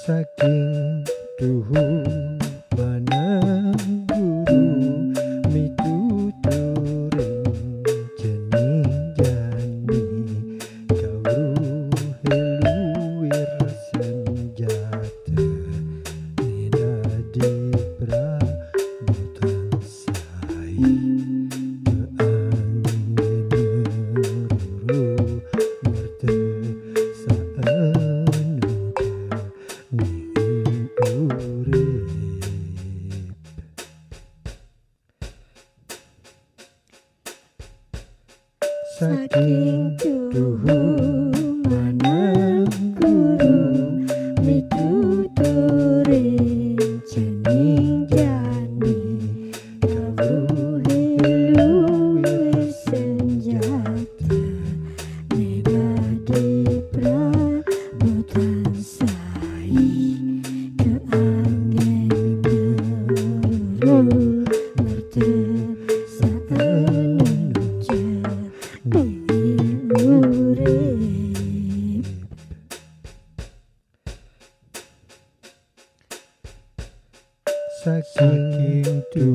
Saking tuhu mana guru mituturing jening jani kawruh heluwir senjata nida diprabotan sai saking tuhu mana guru mituturing jening jani kawruh heluwir senjata nida diprabotan sai keanggen guru mertesaan saking tuhu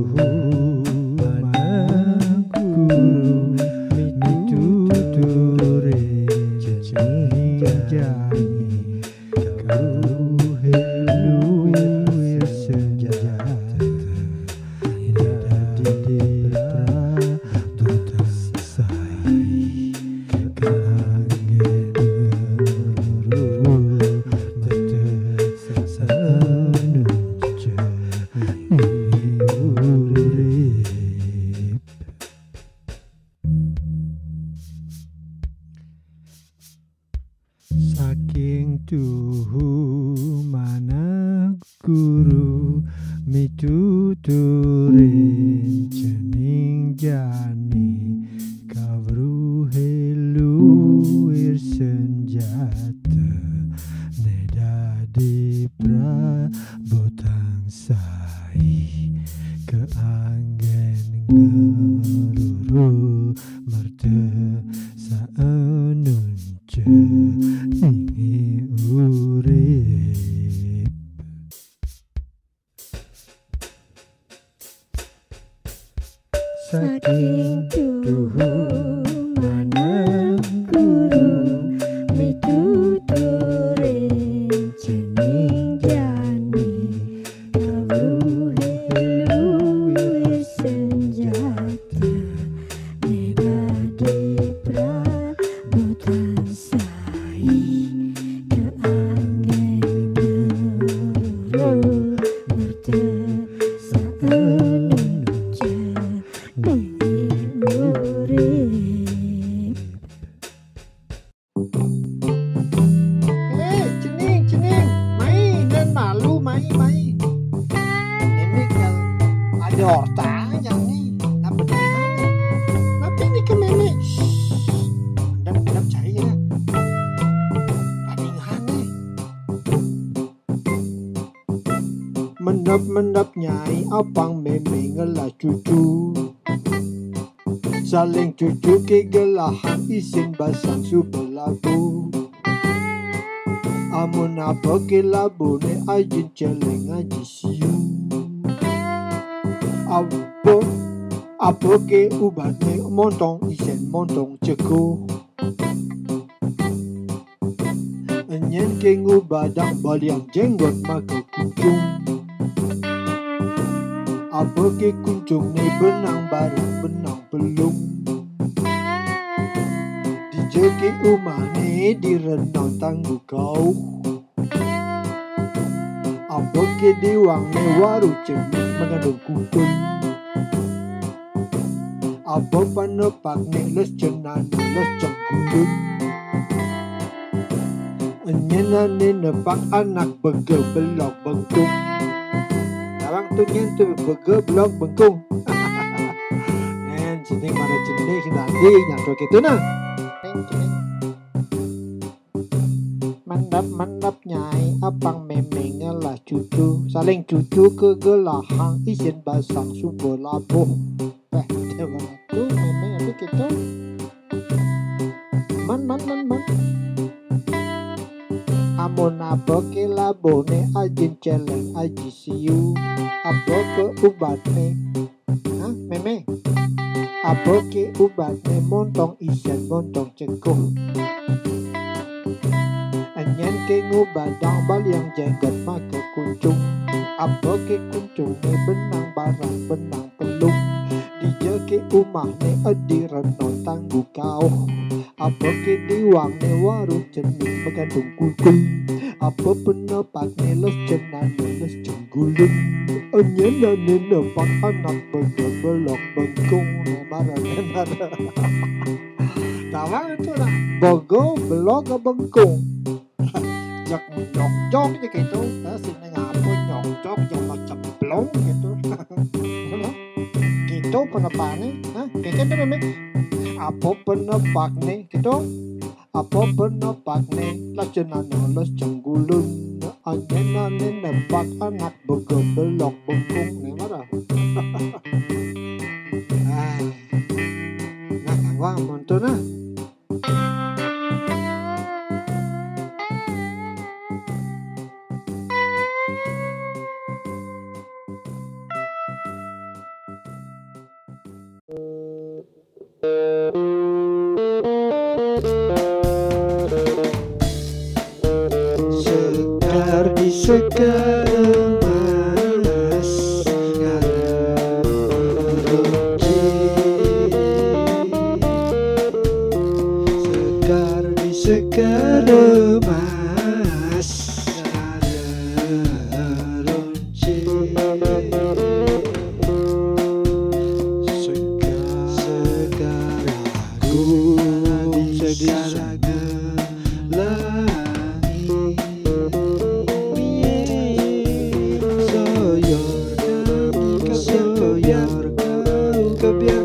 mana guru mituturing jening jani kawruh heluwir senjata nida diprabotan sai keanggen guru mertesaan saking tuhu mana guru mituturing jening jani kawruh heluwir senjata neda diprabotan sai keanggen guru mertesaan ningi urip saking tuhu mana guru mituturing jening jani kawruh heluwir senjata nida diprabotan sai keanggen guru mertesaan hortanya nih, apa nih? Tapi ini ke meme, pendam cahaya, paningan nih. Mendap nyai apang meme ngelah cucu, saling cucu ke gelahan isin basang subelabu. Amun apa ke labu ne ajin celeng aji siu. Apa ke ubat ne montong isen montong ceko enyen ke ngubadang baliang jenggot maka kuncung apa ke kuncung ne benang barang benang pelung dijeki umah ne direnang tangguh kau apa ke diwang ne waru cemik mengandung kukun apa panepak ne les cenan les cengkulun enyenan ne nepak anak bege belok bengkung abang tu nyen tu bege belok bengkung nen sini mana jenis nanti nyatu gitu nah mandap nyai apang memeng lah cucu saling cucu ke gelahang isin basang sumber labuh tu memeng apa gitu man Namun apa ke labone ajin celeng aji siu. Apa ke ubatne? Hah, meme? Apa ke ubatne montong isen montong cekuh. Anyan ke ngubadang baliang jenggot maka kuncung. Apa ke kuncungnya benang barang benang pelung. Dia ke umahne adi renon tangguh kau. Apa ke diwangnya warung jenis begandung kukul. Apa penepaknya les cenane les jenggulung. Anyanane nepak anak belok bengkung. Nemara tawang itu lah bogo belok bengkung. Jak nyok gitu. Sini ngapo nyok yang macam plong gitu. Gitu penepaknya. Kayak gitu namanya. Apa penepaknya gitu. Apa penepaknya les cenane les jenggulung. Anyanane nepak anak bogo belok bengkung. Nemara wah monto na. Sekar di sekar emas sekar emas sekar aku segara langit soyor kebiar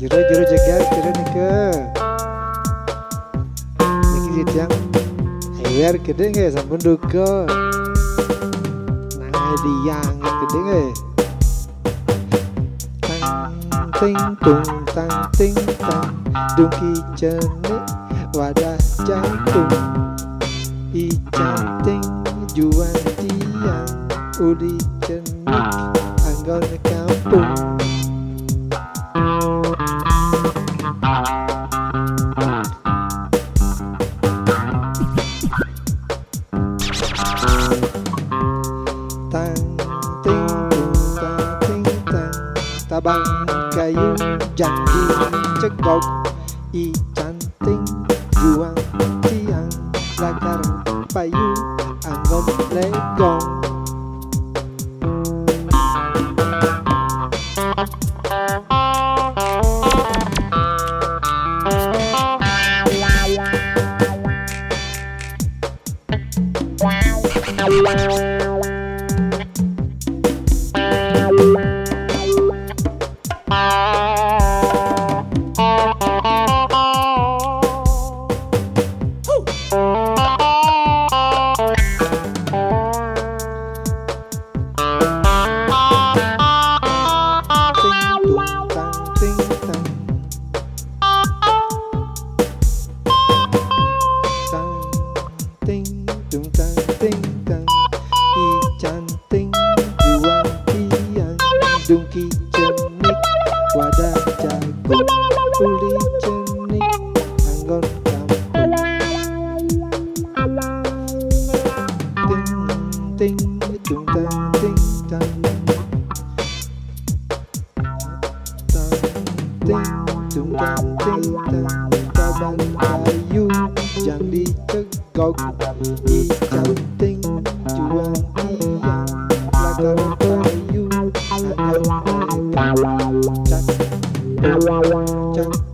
Jero jagat jero nike niki tiang air gede nggak sampun duga nang diang gede nggak ting tung tang ting tang dungki jenik wadah jantung i canting juan tiang uli jenik anggon kampung tang ting tung tang ting tang tabang kayu janji cegok i canting juang tiang lagar payu anggon legong ting tung tang ting tang i canting juang tiang dungki jenik wadah jagung uli jenik anggon kampung ting ting tung tang ting tang ting tung tang ting tang tabang kayu jang dicegok i canting juang tiang lagar kayu anggon cak cak